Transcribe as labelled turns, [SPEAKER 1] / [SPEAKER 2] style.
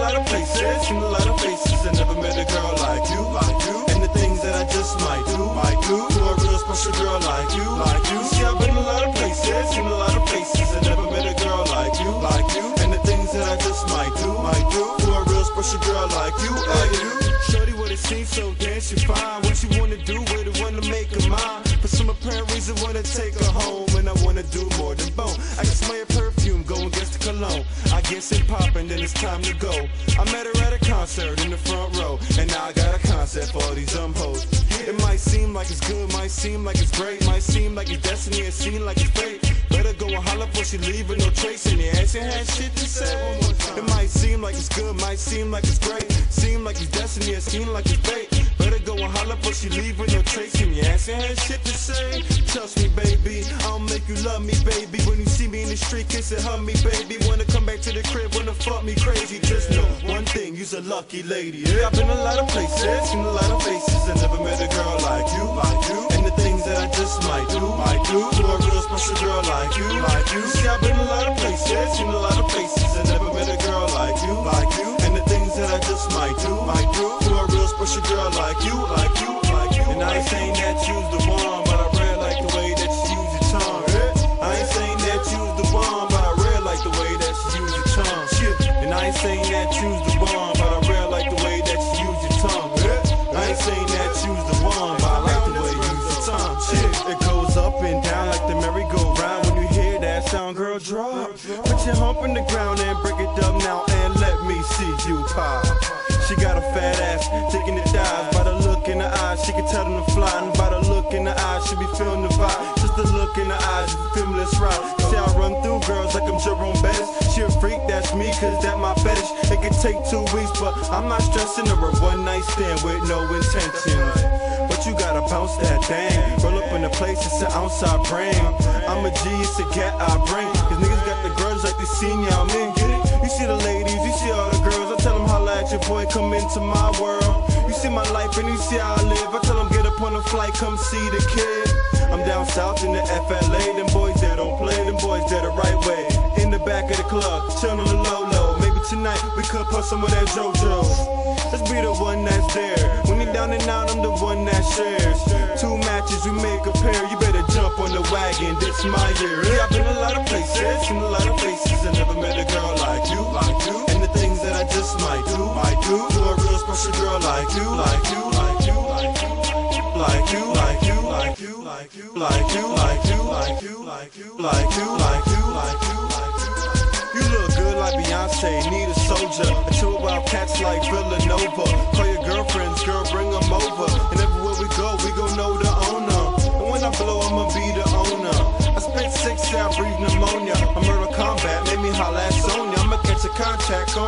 [SPEAKER 1] lot of places, seen a lot of faces, I never met a girl like you, and the things that I just might do to a real special girl like you, See, I've been a lot of places, seen a lot of faces, I never met a girl like you, and the things that I just might do to a real special girl like you, Shorty, what it seems so damn she fine. What you wanna do with it, wanna make her mine. For some apparent reason, wanna take her home, and I wanna do more than bone. I can smell your perfume, go and get the cologne. I guess it poppin', then it's time to go. I met her at a concert in the front row, and now I got a concept for all these hoes. It might seem like it's good, might seem like it's great, might seem like it's destiny, it seem like it's fate. Better go and holler before she leave with no trace in the ass and had shit to say. It might seem like it's good, might seem like it's great, seem like it's destiny, it seem like it's fate. Better go and holler before she leave with no trace in the ass and had shit to say. Trust me, baby, I'll make you love me, baby. When you see me in the street, kiss and hug me, baby. Wanna come back to the crib, wanna fuck me crazy. Just know one thing, you's a lucky lady. Yeah, I've been a lot of places, seen a lot of faces, I never met a girl like you, and the things that I just might do to a real special girl like you, See, I've been a lot of places, seen a lot of faces, I never met a girl like you, and the things that I just might do to a real special girl like you, And I ain't saying that you's the one, but I really like the way that you use your tongue. I ain't saying that you's the one, but I really like the way that you use your tongue. And I ain't saying that you's the one, but I really like the way that you use your tongue. I ain't saying that you's the one, but I like the way you use your tongue. It goes up and down like the merry-go-round. When you hear that sound, girl, drop. Put your hump in the ground and break it up now and let me see you pop. She got a fat ass, taking the dives. By the look in the eyes, she can tell them to fly. And by the look in the eyes, she be feeling the vibe. Just the look in the eyes, you feel me, let's ride. See, I run through girls like I'm Jerome Bettis. She a freak, that's me, cause that my fetish. It could take 2 weeks, but I'm not stressing her. A one night stand with no intentions. But you gotta bounce that thing. Roll up in the place, it's an outside brain. I'm a G, it's a cat I bring. Cause niggas got the grudge like they seen y'all men, get it? You see the ladies, you see all the girls. I tell them holla at your boy, come into my world. You see my life and you see how I live. I tell them get up on a flight, come see the kid. I'm down south in the FLA. Them boys that don't play, them boys that the right way. In the back of the club, chillin' on the low. Maybe tonight we could put some of that JoJo. Let's be the one that's there. When you're down and out, I'm the one that shares. 2 matches, we make a pair. You better jump on the wagon, this my year. Yeah, I've been a lot of places, seen a lot of faces, I never met a girl like you, and the things that I just might do to a real special girl like you, You look good like Beyonce, need a soldier. I chill about cats like Villanova. Call your girlfriends, girl, bring them over. And everywhere we gon' know the owner. And when I blow, I'ma be the owner. I spit 6 out, breathe pneumonia. I'm murder combat, made me holla at Sonya. I'ma catch a contract on